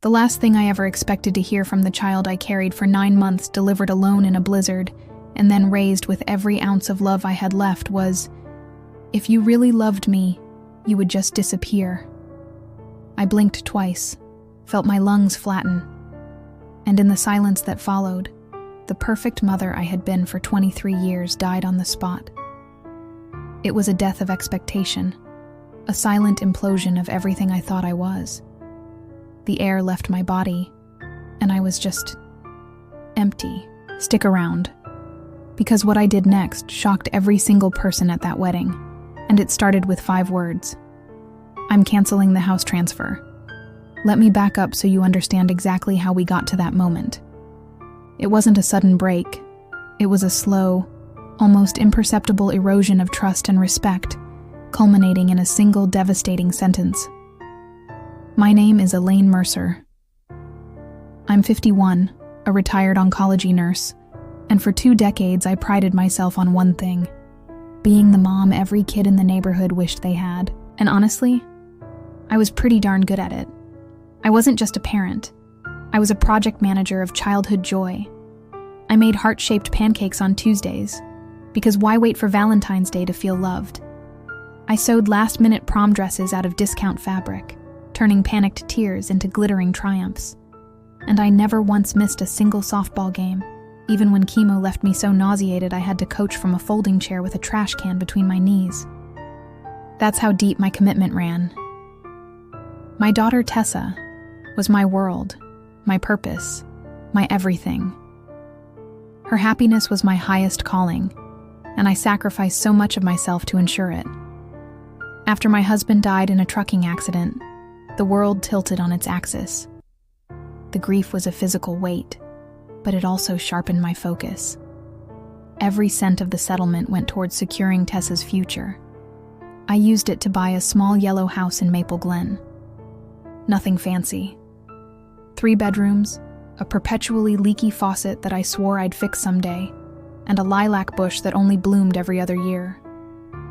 The last thing I ever expected to hear from the child I carried for 9 months, delivered alone in a blizzard, and then raised with every ounce of love I had left, was, "If you really loved me, you would just disappear." I blinked twice, felt my lungs flatten, and in the silence that followed, the perfect mother I had been for 23 years died on the spot. It was a death of expectation, a silent implosion of everything I thought I was. The air left my body, and I was just empty. Stick around, because what I did next shocked every single person at that wedding, and it started with 5 words. "I'm canceling the house transfer." Let me back up so you understand exactly how we got to that moment. It wasn't a sudden break. It was a slow, almost imperceptible erosion of trust and respect, culminating in a single devastating sentence. My name is Elaine Mercer. I'm 51, a retired oncology nurse, and for 2 decades I prided myself on one thing: being the mom every kid in the neighborhood wished they had. And honestly, I was pretty darn good at it. I wasn't just a parent. I was a project manager of childhood joy. I made heart-shaped pancakes on Tuesdays, because why wait for Valentine's Day to feel loved? I sewed last-minute prom dresses out of discount fabric, turning panicked tears into glittering triumphs. And I never once missed a single softball game, even when chemo left me so nauseated I had to coach from a folding chair with a trash can between my knees. That's how deep my commitment ran. My daughter Tessa was my world, my purpose, my everything. Her happiness was my highest calling, and I sacrificed so much of myself to ensure it. After my husband died in a trucking accident, the world tilted on its axis. The grief was a physical weight, but it also sharpened my focus. Every cent of the settlement went towards securing Tessa's future. I used it to buy a small yellow house in Maple Glen. Nothing fancy. 3 bedrooms, a perpetually leaky faucet that I swore I'd fix someday, and a lilac bush that only bloomed every other year.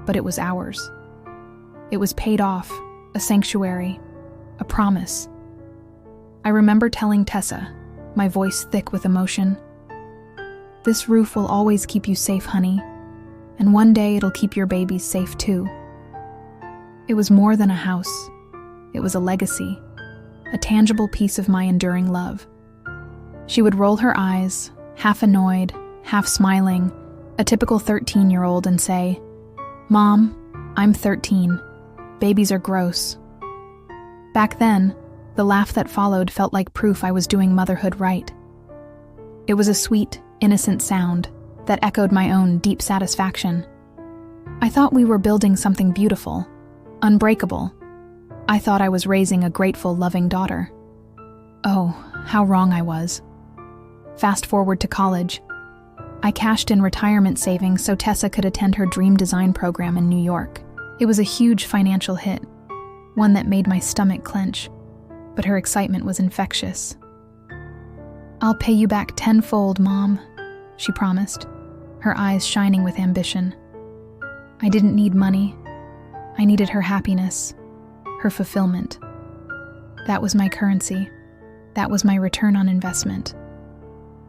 But it was ours. It was paid off, a sanctuary, a promise. I remember telling Tessa, my voice thick with emotion, "This roof will always keep you safe, honey, and one day it'll keep your babies safe too." It was more than a house. It was a legacy, a tangible piece of my enduring love. She would roll her eyes, half annoyed, half smiling, a typical 13-year-old, and say, "Mom, I'm 13. Babies are gross." Back then, the laugh that followed felt like proof I was doing motherhood right. It was a sweet, innocent sound that echoed my own deep satisfaction. I thought we were building something beautiful, unbreakable. I thought I was raising a grateful, loving daughter. Oh, how wrong I was. Fast forward to college. I cashed in retirement savings so Tessa could attend her dream design program in New York. It was a huge financial hit, one that made my stomach clench, but her excitement was infectious. "I'll pay you back tenfold, Mom," she promised, her eyes shining with ambition. I didn't need money. I needed her happiness, her fulfillment. That was my currency. That was my return on investment.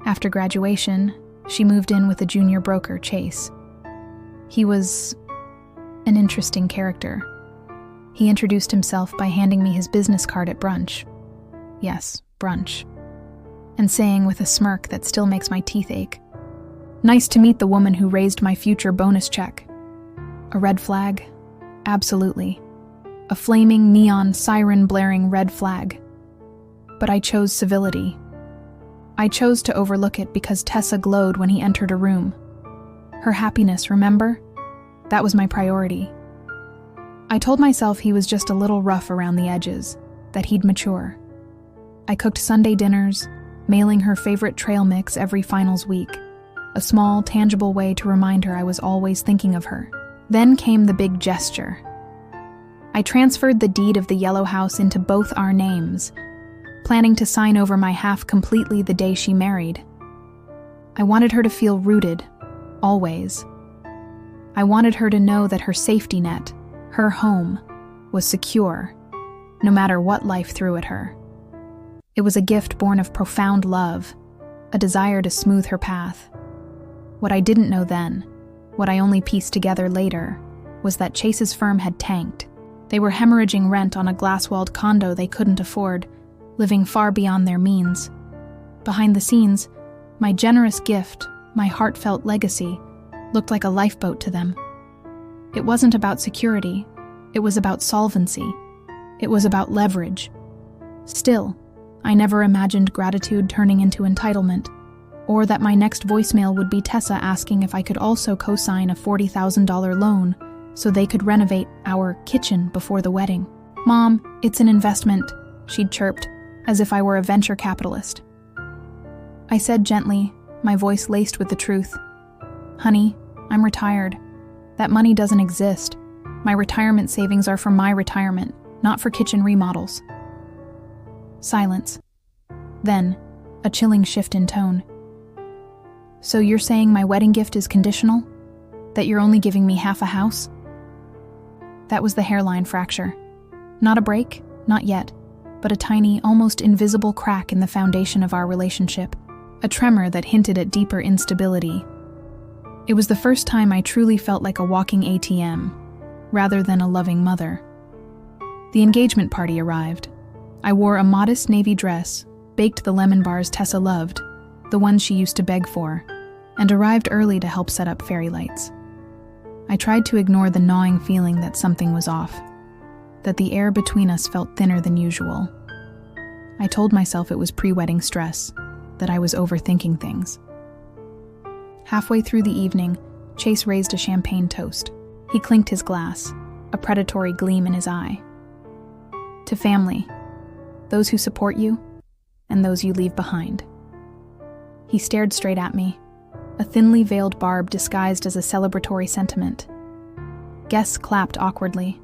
After graduation, she moved in with a junior broker, Chase. He was an interesting character. He introduced himself by handing me his business card at brunch. Yes, brunch. And saying with a smirk that still makes my teeth ache, "Nice to meet the woman who raised my future bonus check." A red flag? Absolutely. A flaming, neon, siren-blaring red flag. But I chose civility. I chose to overlook it because Tessa glowed when he entered a room. Her happiness, remember? That was my priority. I told myself he was just a little rough around the edges, that he'd mature. I cooked Sunday dinners, mailing her favorite trail mix every finals week, a small, tangible way to remind her I was always thinking of her. Then came the big gesture. I transferred the deed of the yellow house into both our names, planning to sign over my half completely the day she married. I wanted her to feel rooted, always. I wanted her to know that her safety net, her home, was secure, no matter what life threw at her. It was a gift born of profound love, a desire to smooth her path. What I didn't know then, what I only pieced together later, was that Chase's firm had tanked. They were hemorrhaging rent on a glass-walled condo they couldn't afford, living far beyond their means. Behind the scenes, my generous gift, my heartfelt legacy, looked like a lifeboat to them. It wasn't about security. It was about solvency. It was about leverage. Still, I never imagined gratitude turning into entitlement, or that my next voicemail would be Tessa asking if I could also co-sign a $40,000 loan so they could renovate our kitchen before the wedding. "Mom, it's an investment," she'd chirped, as if I were a venture capitalist. I said gently, my voice laced with the truth, "Honey, I'm retired. That money doesn't exist. My retirement savings are for my retirement, not for kitchen remodels." Silence. Then, a chilling shift in tone. "So you're saying my wedding gift is conditional? That you're only giving me half a house?" That was the hairline fracture. Not a break, not yet, but a tiny, almost invisible crack in the foundation of our relationship. A tremor that hinted at deeper instability. It was the first time I truly felt like a walking ATM, rather than a loving mother. The engagement party arrived. I wore a modest navy dress, baked the lemon bars Tessa loved, the ones she used to beg for, and arrived early to help set up fairy lights. I tried to ignore the gnawing feeling that something was off, that the air between us felt thinner than usual. I told myself it was pre-wedding stress, that I was overthinking things. Halfway through the evening, Chase raised a champagne toast. He clinked his glass, a predatory gleam in his eye. "To family, those who support you, and those you leave behind." He stared straight at me, a thinly veiled barb disguised as a celebratory sentiment. Guests clapped awkwardly.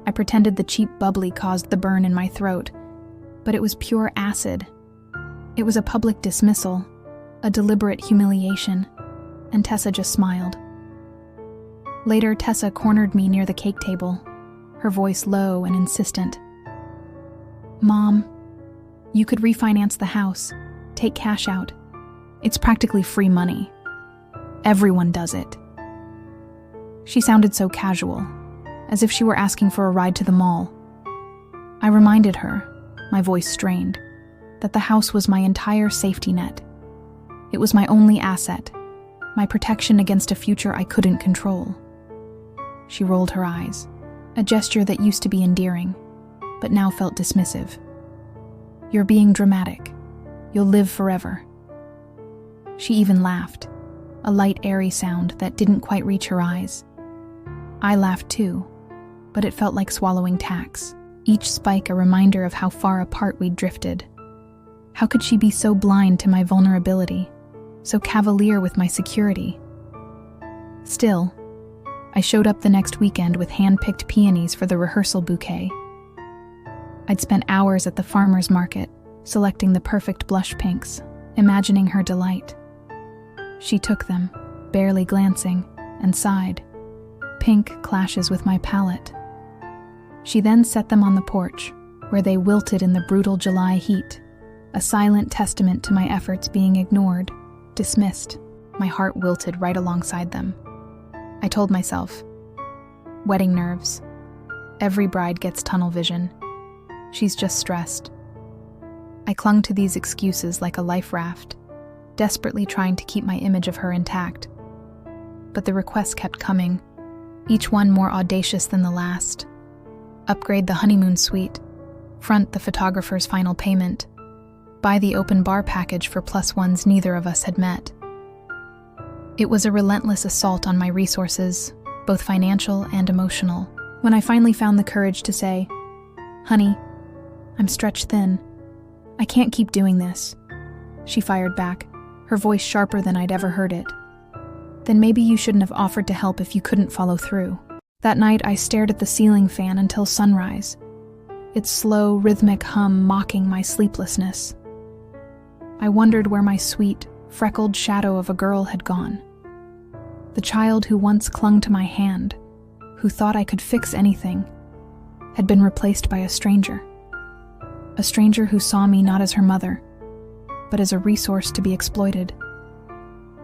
I pretended the cheap bubbly caused the burn in my throat, but it was pure acid. It was a public dismissal, a deliberate humiliation, and Tessa just smiled. Later, Tessa cornered me near the cake table, her voice low and insistent. "Mom, you could refinance the house, take cash out. It's practically free money. Everyone does it." She sounded so casual, as if she were asking for a ride to the mall. I reminded her, my voice strained, that the house was my entire safety net. It was my only asset, my protection against a future I couldn't control. She rolled her eyes, a gesture that used to be endearing, but now felt dismissive. "You're being dramatic. You'll live forever." She even laughed, a light, airy sound that didn't quite reach her eyes. I laughed too, but it felt like swallowing tacks, each spike a reminder of how far apart we'd drifted. How could she be so blind to my vulnerability, so cavalier with my security? Still, I showed up the next weekend with hand-picked peonies for the rehearsal bouquet. I'd spent hours at the farmer's market, selecting the perfect blush pinks, imagining her delight. She took them, barely glancing, and sighed. Pink clashes with my palette. She then set them on the porch, where they wilted in the brutal July heat, a silent testament to my efforts being ignored, dismissed. My heart wilted right alongside them. I told myself, wedding nerves. Every bride gets tunnel vision. She's just stressed. I clung to these excuses like a life raft, desperately trying to keep my image of her intact. But the requests kept coming, each one more audacious than the last. Upgrade the honeymoon suite, front the photographer's final payment, buy the open bar package for +1s neither of us had met. It was a relentless assault on my resources, both financial and emotional, when I finally found the courage to say, "Honey, I'm stretched thin. I can't keep doing this." She fired back, her voice sharper than I'd ever heard it. "Then maybe you shouldn't have offered to help if you couldn't follow through." That night, I stared at the ceiling fan until sunrise, its slow, rhythmic hum mocking my sleeplessness. I wondered where my sweet, freckled shadow of a girl had gone. The child who once clung to my hand, who thought I could fix anything, had been replaced by a stranger a stranger who saw me not as her mother, but as a resource to be exploited.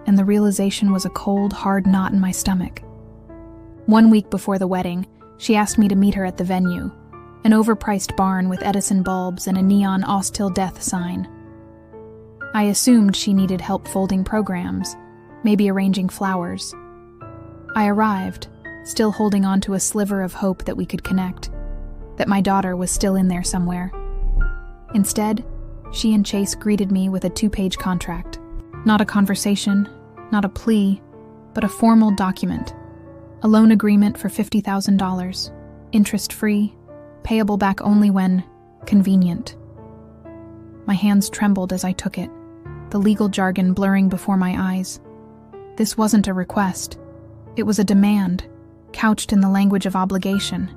And the realization was a cold, hard knot in my stomach. 1 week before the wedding, she asked me to meet her at the venue, an overpriced barn with Edison bulbs and a neon "Austil Death" sign. I assumed she needed help folding programs, maybe arranging flowers. I arrived, still holding on to a sliver of hope that we could connect, that my daughter was still in there somewhere. Instead, she and Chase greeted me with a 2-page contract. Not a conversation, not a plea, but a formal document. A loan agreement for $50,000, interest-free, payable back only when convenient. My hands trembled as I took it, the legal jargon blurring before my eyes. This wasn't a request. It was a demand, couched in the language of obligation.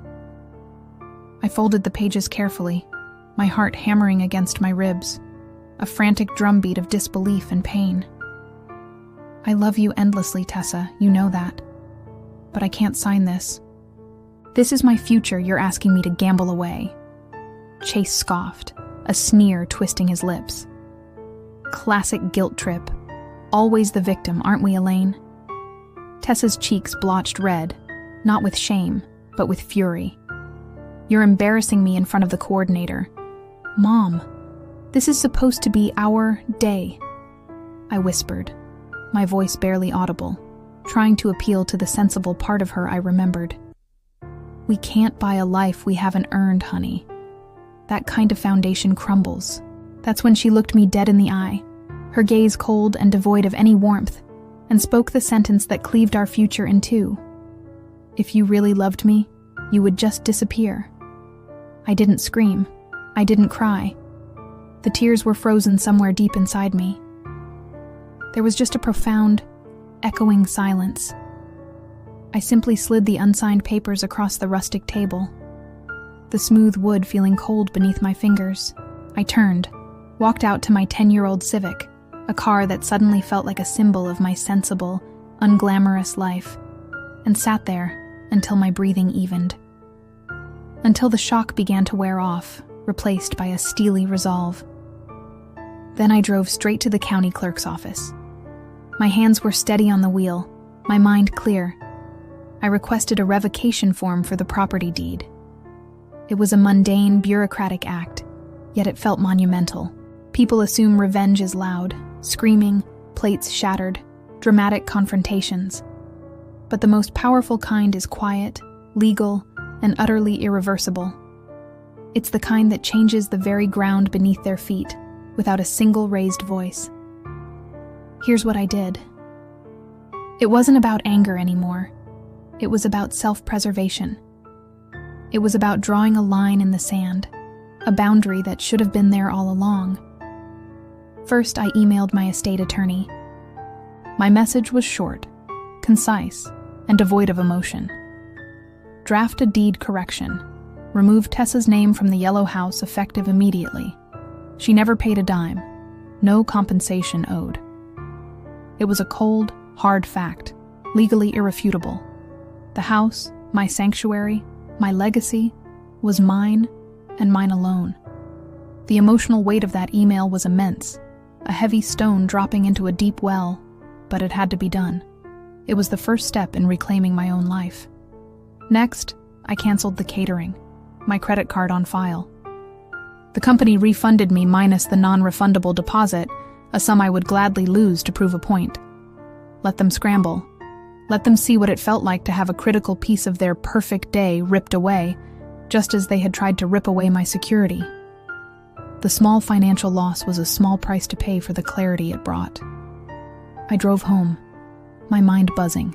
I folded the pages carefully, my heart hammering against my ribs, a frantic drumbeat of disbelief and pain. I love you endlessly, Tessa, you know that. But I can't sign this. This is my future you're asking me to gamble away. Chase scoffed, a sneer twisting his lips. Classic guilt trip. Always the victim, aren't we, Elaine? Tessa's cheeks blotched red, not with shame, but with fury. You're embarrassing me in front of the coordinator. Mom, this is supposed to be our day. I whispered, my voice barely audible, trying to appeal to the sensible part of her I remembered. We can't buy a life we haven't earned, honey. That kind of foundation crumbles. That's when she looked me dead in the eye, her gaze cold and devoid of any warmth, and spoke the sentence that cleaved our future in two. If you really loved me, you would just disappear. I didn't scream. I didn't cry. The tears were frozen somewhere deep inside me. There was just a profound, echoing silence. I simply slid the unsigned papers across the rustic table, the smooth wood feeling cold beneath my fingers. I turned, walked out to my 10-year-old Civic, a car that suddenly felt like a symbol of my sensible, unglamorous life, and sat there until my breathing evened. Until the shock began to wear off, replaced by a steely resolve. Then I drove straight to the county clerk's office. My hands were steady on the wheel, my mind clear. I requested a revocation form for the property deed. It was a mundane, bureaucratic act, yet it felt monumental. People assume revenge is loud, screaming, plates shattered, dramatic confrontations. But the most powerful kind is quiet, legal, and utterly irreversible. It's the kind that changes the very ground beneath their feet, without a single raised voice. Here's what I did. It wasn't about anger anymore. It was about self-preservation. It was about drawing a line in the sand, a boundary that should have been there all along. First, I emailed my estate attorney. My message was short, concise, and devoid of emotion. Draft a deed correction. Remove Tessa's name from the yellow house effective immediately. She never paid a dime. No compensation owed. It was a cold, hard fact, legally irrefutable. The house, my sanctuary, my legacy, was mine and mine alone. The emotional weight of that email was immense, a heavy stone dropping into a deep well, but it had to be done. It was the first step in reclaiming my own life. Next, I canceled the catering, my credit card on file. The company refunded me minus the non-refundable deposit, a sum I would gladly lose to prove a point. Let them scramble. Let them see what it felt like to have a critical piece of their perfect day ripped away, just as they had tried to rip away my security. The small financial loss was a small price to pay for the clarity it brought. I drove home, my mind buzzing,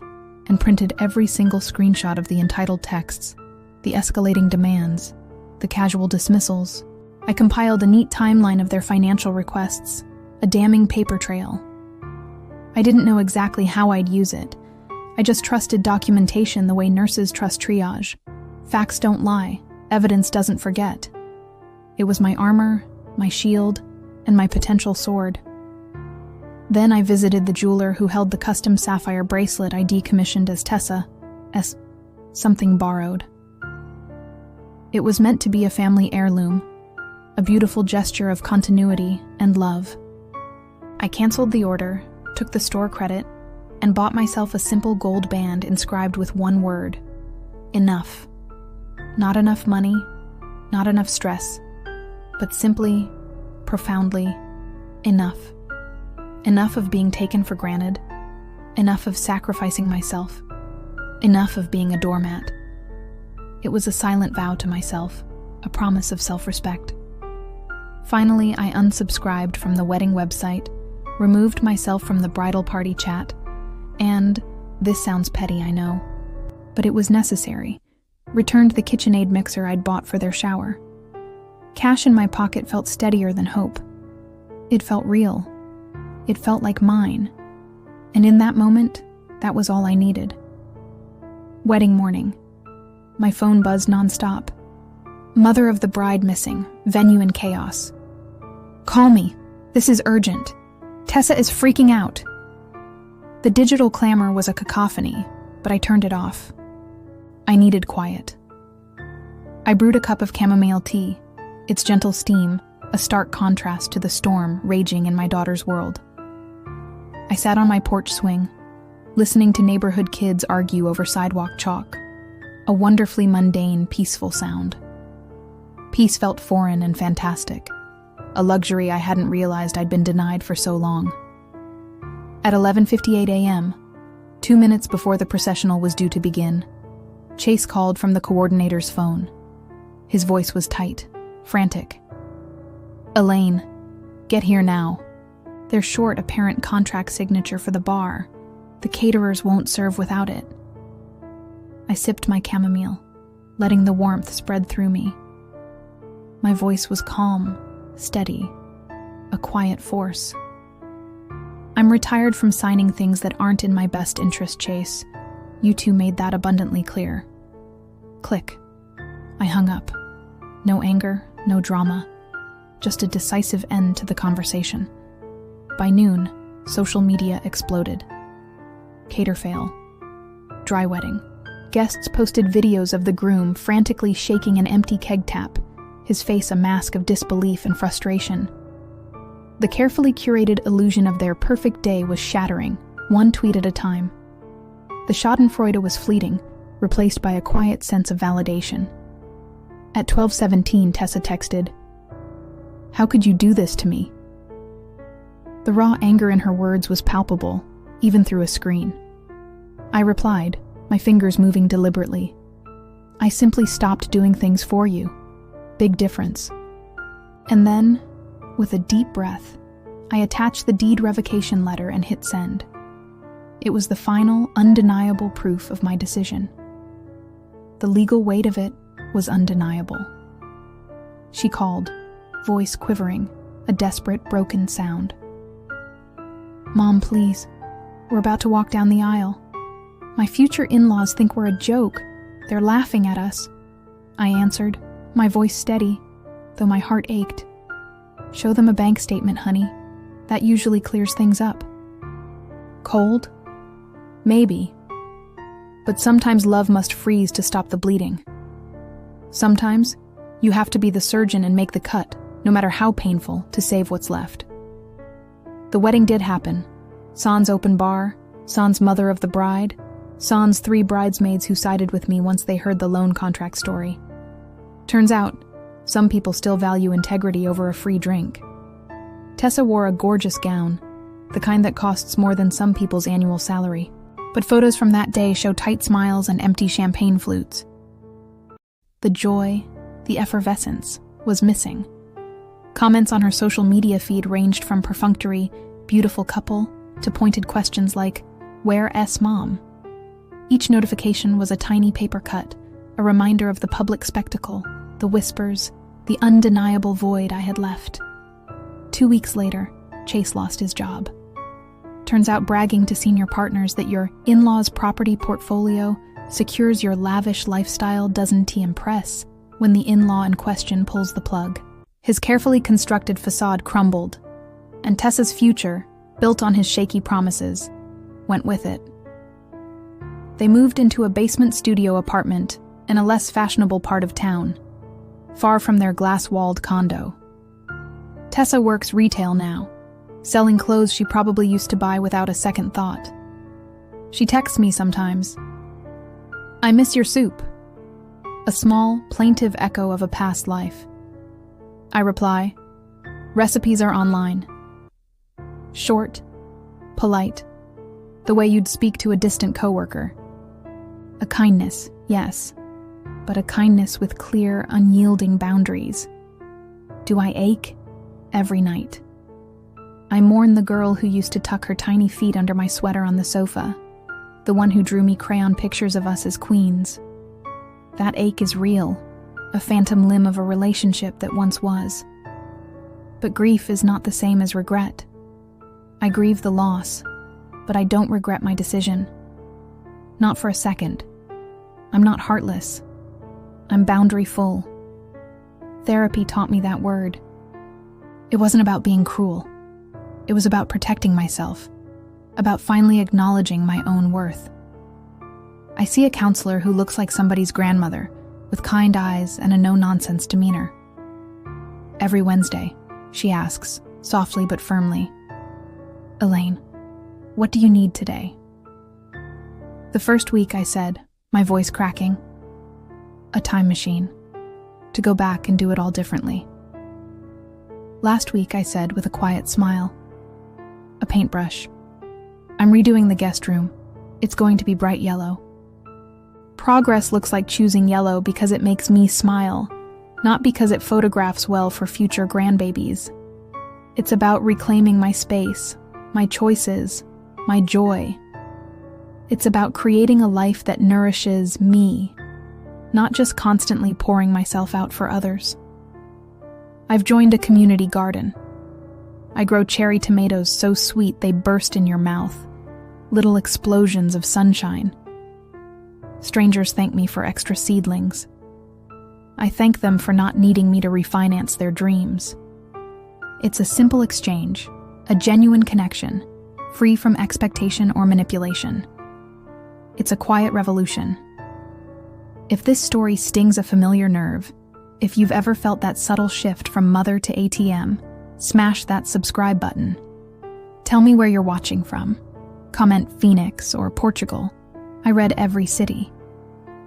and printed every single screenshot of the entitled texts, the escalating demands, the casual dismissals. I compiled a neat timeline of their financial requests, a damning paper trail. I didn't know exactly how I'd use it. I just trusted documentation the way nurses trust triage. Facts don't lie, evidence doesn't forget. It was my armor, my shield, and my potential sword. Then I visited the jeweler who held the custom sapphire bracelet I decommissioned as Tessa's something borrowed. It was meant to be a family heirloom, a beautiful gesture of continuity and love. I canceled the order, took the store credit, and bought myself a simple gold band inscribed with one word: enough. Not enough money, not enough stress, but simply, profoundly, enough. Enough of being taken for granted, enough of sacrificing myself, enough of being a doormat. It was a silent vow to myself, a promise of self-respect. Finally, I unsubscribed from the wedding website, removed myself from the bridal party chat, and, this sounds petty, I know, but it was necessary, returned the KitchenAid mixer I'd bought for their shower. Cash in my pocket felt steadier than hope. It felt real. It felt like mine. And in that moment, that was all I needed. Wedding morning. My phone buzzed nonstop. Mother of the bride missing, venue in chaos. Call me. This is urgent. Tessa is freaking out. The digital clamor was a cacophony, but I turned it off. I needed quiet. I brewed a cup of chamomile tea, its gentle steam, a stark contrast to the storm raging in my daughter's world. I sat on my porch swing, listening to neighborhood kids argue over sidewalk chalk, a wonderfully mundane, peaceful sound. Peace felt foreign and fantastic, a luxury I hadn't realized I'd been denied for so long. At 11:58 a.m., 2 minutes before the processional was due to begin, Chase called from the coordinator's phone. His voice was tight, frantic. Elaine, get here now. They're short a parent contract signature for the bar. The caterers won't serve without it. I sipped my chamomile, letting the warmth spread through me. My voice was calm, steady, a quiet force. I'm retired from signing things that aren't in my best interest, Chase. You two made that abundantly clear. Click. I hung up. No anger, no drama, just a decisive end to the conversation. By noon, social media exploded. Cater fail. Dry wedding. Guests posted videos of the groom frantically shaking an empty keg tap, his face a mask of disbelief and frustration. The carefully curated illusion of their perfect day was shattering, one tweet at a time. The schadenfreude was fleeting, replaced by a quiet sense of validation. At 12:17, Tessa texted, "How could you do this to me?" The raw anger in her words was palpable, even through a screen. I replied, my fingers moving deliberately. "I simply stopped doing things for you. Big difference." And then, with a deep breath, I attached the deed revocation letter and hit send. It was the final, undeniable proof of my decision. The legal weight of it was undeniable. She called, voice quivering, a desperate, broken sound. "Mom, please. We're about to walk down the aisle. My future in-laws think we're a joke. They're laughing at us." I answered, my voice steady, though my heart ached. "Show them a bank statement, honey. That usually clears things up." Cold? Maybe. But sometimes love must freeze to stop the bleeding. Sometimes, you have to be the surgeon and make the cut, no matter how painful, to save what's left. The wedding did happen. San's open bar, San's mother of the bride, San's 3 bridesmaids who sided with me once they heard the loan contract story. Turns out, some people still value integrity over a free drink. Tessa wore a gorgeous gown, the kind that costs more than some people's annual salary. But photos from that day show tight smiles and empty champagne flutes. The joy, the effervescence, was missing. Comments on her social media feed ranged from perfunctory, "beautiful couple," to pointed questions like, "Where S mom?" Each notification was a tiny paper cut, a reminder of the public spectacle, the whispers, the undeniable void I had left. 2 weeks later, Chase lost his job. Turns out bragging to senior partners that your in-law's property portfolio secures your lavish lifestyle doesn't impress when the in-law in question pulls the plug. His carefully constructed facade crumbled, and Tessa's future, built on his shaky promises, went with it. They moved into a basement studio apartment in a less fashionable part of town, far from their glass-walled condo, Tessa works retail now, selling clothes she probably used to buy without a second thought. She texts me sometimes. "I miss your soup." A small, plaintive echo of a past life. I reply, "Recipes are online." Short, polite, the way you'd speak to a distant coworker. A kindness, yes, but a kindness with clear, unyielding boundaries. Do I ache? Every night. I mourn the girl who used to tuck her tiny feet under my sweater on the sofa, the one who drew me crayon pictures of us as queens. That ache is real, a phantom limb of a relationship that once was. But grief is not the same as regret. I grieve the loss, but I don't regret my decision. Not for a second. I'm not heartless. I'm boundary-full. Therapy taught me that word. It wasn't about being cruel. It was about protecting myself, about finally acknowledging my own worth. I see a counselor who looks like somebody's grandmother, with kind eyes and a no-nonsense demeanor. Every Wednesday, she asks, softly but firmly, "Elaine, what do you need today?" The first week I said, my voice cracking, "A time machine, to go back and do it all differently." Last week I said with a quiet smile, "A paintbrush. I'm redoing the guest room. It's going to be bright yellow." Progress looks like choosing yellow because it makes me smile, not because it photographs well for future grandbabies. It's about reclaiming my space, my choices, my joy. It's about creating a life that nourishes me, not just constantly pouring myself out for others. I've joined a community garden. I grow cherry tomatoes so sweet they burst in your mouth, little explosions of sunshine. Strangers thank me for extra seedlings. I thank them for not needing me to refinance their dreams. It's a simple exchange, a genuine connection, free from expectation or manipulation. It's a quiet revolution. If this story stings a familiar nerve, if you've ever felt that subtle shift from mother to ATM, smash that subscribe button. Tell me where you're watching from. Comment Phoenix or Portugal. I read every city.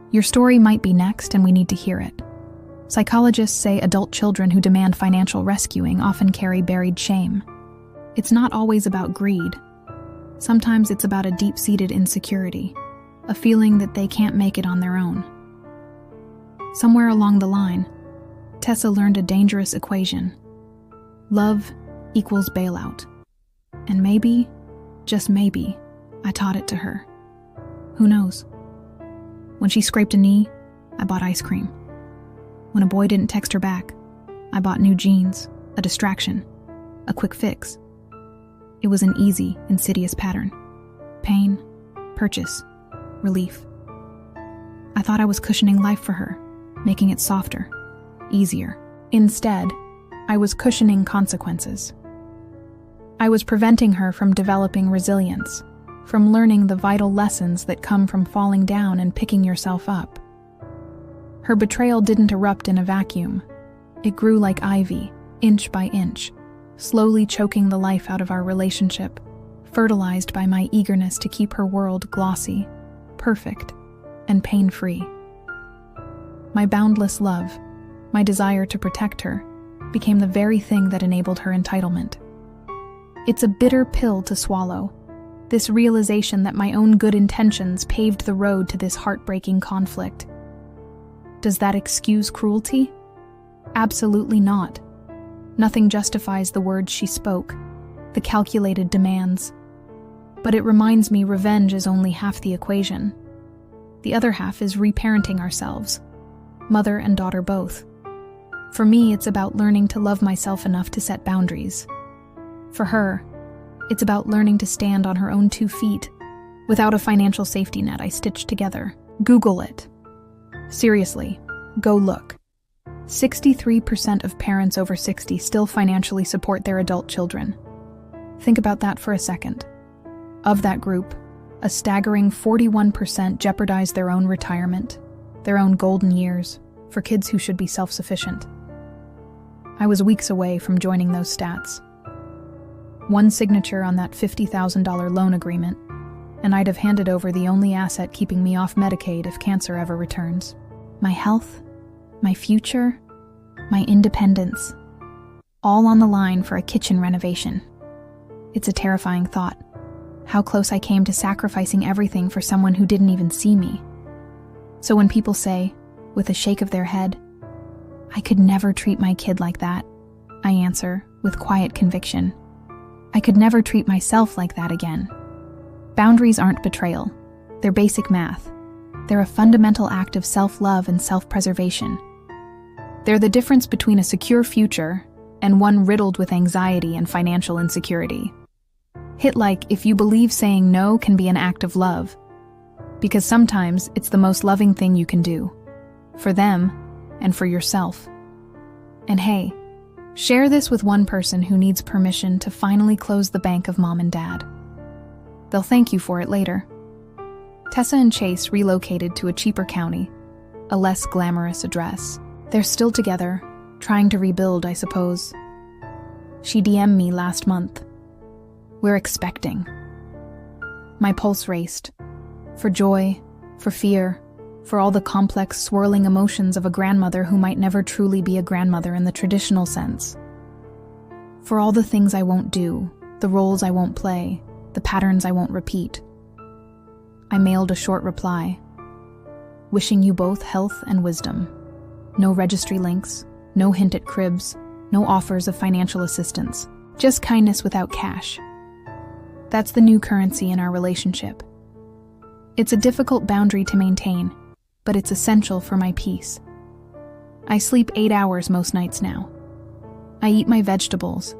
Your story might be next and we need to hear it. Psychologists say adult children who demand financial rescuing often carry buried shame. It's not always about greed. Sometimes it's about a deep-seated insecurity, a feeling that they can't make it on their own. Somewhere along the line, Tessa learned a dangerous equation. Love equals bailout. And maybe, just maybe, I taught it to her. Who knows? When she scraped a knee, I bought ice cream. When a boy didn't text her back, I bought new jeans, a distraction, a quick fix. It was an easy, insidious pattern. Pain, purchase, relief. I thought I was cushioning life for her, making it softer, easier. Instead, I was cushioning consequences. I was preventing her from developing resilience, from learning the vital lessons that come from falling down and picking yourself up. Her betrayal didn't erupt in a vacuum. It grew like ivy, inch by inch, slowly choking the life out of our relationship, fertilized by my eagerness to keep her world glossy, perfect, and pain-free. My boundless love, my desire to protect her, became the very thing that enabled her entitlement. It's a bitter pill to swallow, this realization that my own good intentions paved the road to this heartbreaking conflict. Does that excuse cruelty? Absolutely not. Nothing justifies the words she spoke, the calculated demands. But it reminds me revenge is only half the equation. The other half is reparenting ourselves, mother and daughter both. For me, it's about learning to love myself enough to set boundaries. For her, it's about learning to stand on her own 2 feet, without a financial safety net I stitched together. Google it. Seriously, go look. 63% of parents over 60 still financially support their adult children. Think about that for a second. Of that group, a staggering 41% jeopardize their own retirement, their own golden years, for kids who should be self-sufficient. I was weeks away from joining those stats. One signature on that $50,000 loan agreement, and I'd have handed over the only asset keeping me off Medicaid if cancer ever returns. My health, my future, my independence, all on the line for a kitchen renovation. It's a terrifying thought, how close I came to sacrificing everything for someone who didn't even see me. So when people say, with a shake of their head, "I could never treat my kid like that," I answer with quiet conviction, I could never treat myself like that again. Boundaries aren't betrayal. They're basic math. They're a fundamental act of self-love and self-preservation. They're the difference between a secure future and one riddled with anxiety and financial insecurity. Hit like if you believe saying no can be an act of love, because sometimes it's the most loving thing you can do, for them and for yourself. And hey, share this with one person who needs permission to finally close the bank of mom and dad. They'll thank you for it later. Tessa and Chase relocated to a cheaper county, a less glamorous address. They're still together, trying to rebuild, I suppose. She DM'd me last month. We're expecting. My pulse raced. For joy, for fear, for all the complex, swirling emotions of a grandmother who might never truly be a grandmother in the traditional sense. For all the things I won't do, the roles I won't play, the patterns I won't repeat. I mailed a short reply. Wishing you both health and wisdom. No registry links, no hint at cribs, no offers of financial assistance. Just kindness without cash. That's the new currency in our relationship. It's a difficult boundary to maintain, but it's essential for my peace. I sleep 8 hours most nights now. I eat my vegetables,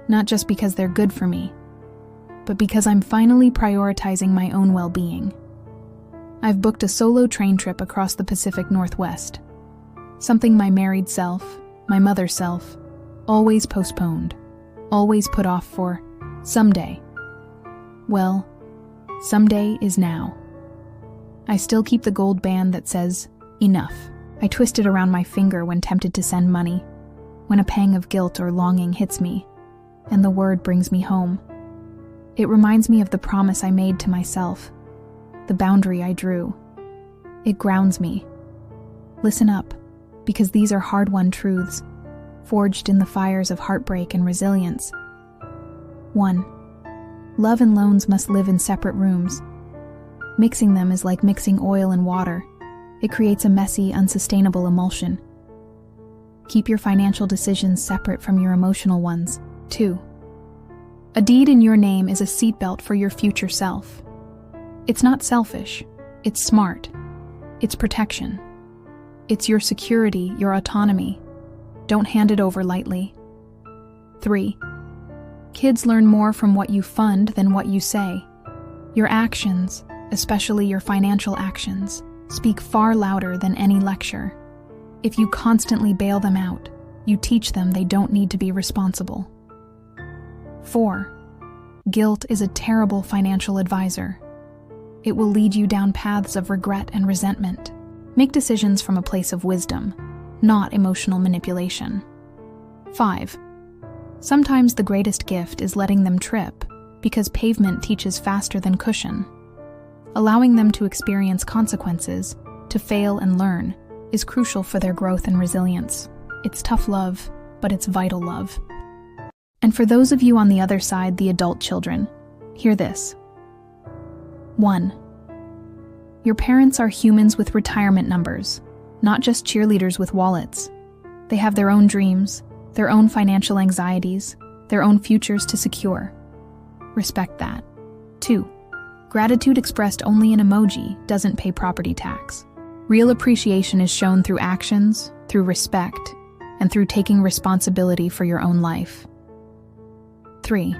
not just because they're good for me, but because I'm finally prioritizing my own well-being. I've booked a solo train trip across the Pacific Northwest, something my married self, my mother self, always postponed, always put off for someday. Well, someday is now. I still keep the gold band that says, enough. I twist it around my finger when tempted to send money, when a pang of guilt or longing hits me, and the word brings me home. It reminds me of the promise I made to myself, the boundary I drew. It grounds me. Listen up, because these are hard-won truths, forged in the fires of heartbreak and resilience. 1. Love and loans must live in separate rooms. Mixing them is like mixing oil and water. It creates a messy, unsustainable emulsion. Keep your financial decisions separate from your emotional ones. 2. A deed in your name is a seatbelt for your future self. It's not selfish. It's smart. It's protection. It's your security, your autonomy. Don't hand it over lightly. 3. Kids learn more from what you fund than what you say. Your actions, especially your financial actions, speak far louder than any lecture. If you constantly bail them out, you teach them they don't need to be responsible. 4. Guilt is a terrible financial advisor. It will lead you down paths of regret and resentment. Make decisions from a place of wisdom, not emotional manipulation. 5. Sometimes the greatest gift is letting them trip, because pavement teaches faster than cushion. Allowing them to experience consequences, to fail and learn, is crucial for their growth and resilience. It's tough love, but it's vital love. And for those of you on the other side, the adult children, hear this. 1. Your parents are humans with retirement numbers, not just cheerleaders with wallets. They have their own dreams, their own financial anxieties, their own futures to secure. Respect that. 2. Gratitude expressed only in emoji doesn't pay property tax. Real appreciation is shown through actions, through respect, and through taking responsibility for your own life. 3.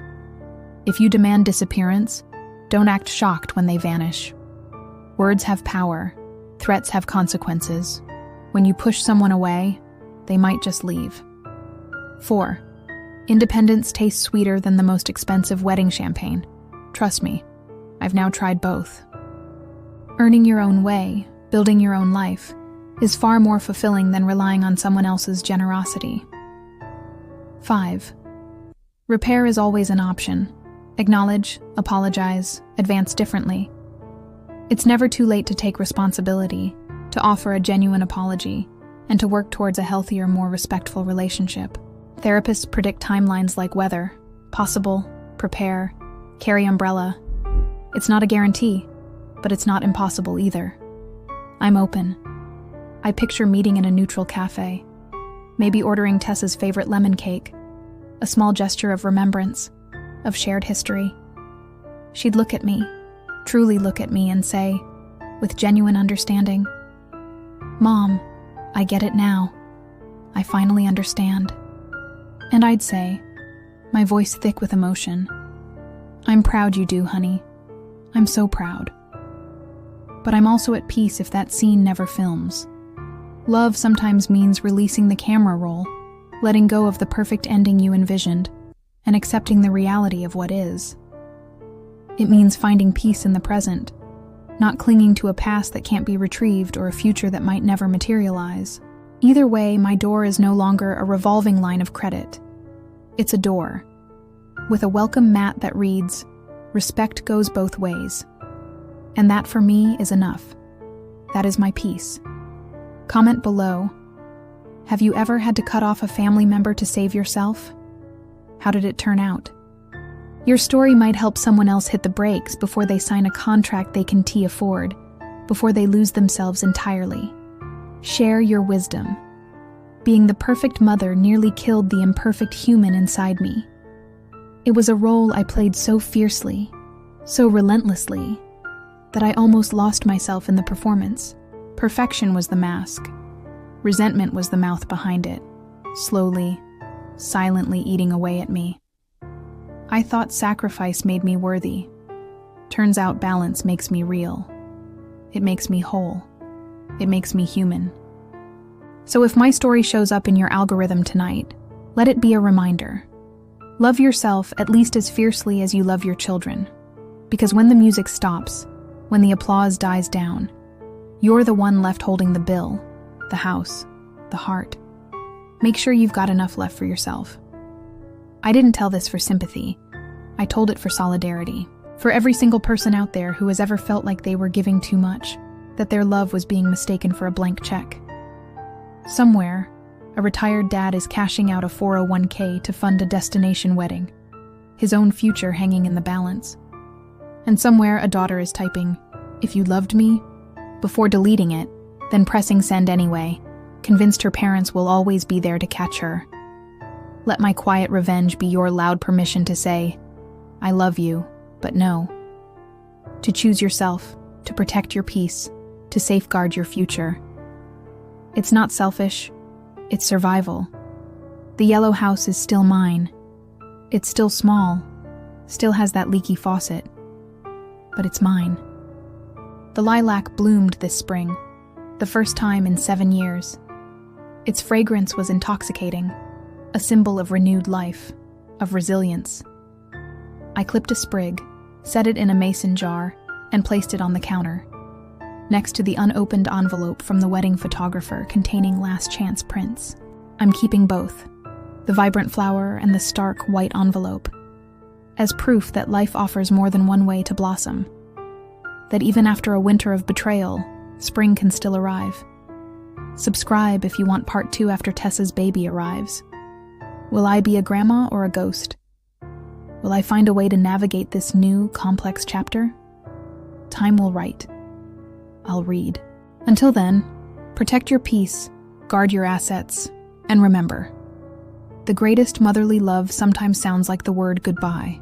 If you demand disappearance, don't act shocked when they vanish. Words have power. Threats have consequences. When you push someone away, they might just leave. 4. Independence tastes sweeter than the most expensive wedding champagne. Trust me, I've now tried both. Earning your own way, building your own life, is far more fulfilling than relying on someone else's generosity. 5. Repair is always an option. Acknowledge, apologize, advance differently. It's never too late to take responsibility, to offer a genuine apology, and to work towards a healthier, more respectful relationship. Therapists predict timelines like weather: possible, prepare, carry umbrella. It's not a guarantee, but it's not impossible either. I'm open. I picture meeting in a neutral cafe, maybe ordering Tessa's favorite lemon cake, a small gesture of remembrance, of shared history. She'd look at me, truly look at me, and say, with genuine understanding, "Mom, I get it now. I finally understand." And I'd say, my voice thick with emotion, "I'm proud you do, honey. I'm so proud." But I'm also at peace if that scene never films. Love sometimes means releasing the camera roll, letting go of the perfect ending you envisioned, and accepting the reality of what is. It means finding peace in the present, not clinging to a past that can't be retrieved or a future that might never materialize. Either way, my door is no longer a revolving line of credit. It's a door, with a welcome mat that reads, "Respect goes both ways." And that for me is enough. That is my peace. Comment below. Have you ever had to cut off a family member to save yourself? How did it turn out? Your story might help someone else hit the brakes before they sign a contract they can't afford, before they lose themselves entirely. Share your wisdom. Being the perfect mother nearly killed the imperfect human inside me. It was a role I played so fiercely, so relentlessly, that I almost lost myself in the performance. Perfection was the mask. Resentment was the mouth behind it, slowly, silently eating away at me. I thought sacrifice made me worthy. Turns out balance makes me real. It makes me whole. It makes me human. So if my story shows up in your algorithm tonight, let it be a reminder. Love yourself at least as fiercely as you love your children. Because when the music stops, when the applause dies down, you're the one left holding the bill, the house, the heart. Make sure you've got enough left for yourself. I didn't tell this for sympathy. I told it for solidarity. For every single person out there who has ever felt like they were giving too much, that their love was being mistaken for a blank check. Somewhere, a retired dad is cashing out a 401k to fund a destination wedding, his own future hanging in the balance. And somewhere a daughter is typing, "If you loved me," before deleting it, then pressing send anyway, convinced her parents will always be there to catch her. Let my quiet revenge be your loud permission to say, "I love you, but no." To choose yourself, to protect your peace, to safeguard your future. It's not selfish, it's survival. The yellow house is still mine. It's still small, still has that leaky faucet, but it's mine. The lilac bloomed this spring, the first time in 7 years. Its fragrance was intoxicating, a symbol of renewed life, of resilience. I clipped a sprig, set it in a mason jar, and placed it on the counter, next to the unopened envelope from the wedding photographer containing last chance prints. I'm keeping both, the vibrant flower and the stark white envelope, as proof that life offers more than one way to blossom, that even after a winter of betrayal, spring can still arrive. Subscribe if you want part 2 after Tessa's baby arrives. Will I be a grandma or a ghost? Will I find a way to navigate this new, complex chapter? Time will write. I'll read. Until then, protect your peace, guard your assets, and remember, the greatest motherly love sometimes sounds like the word goodbye.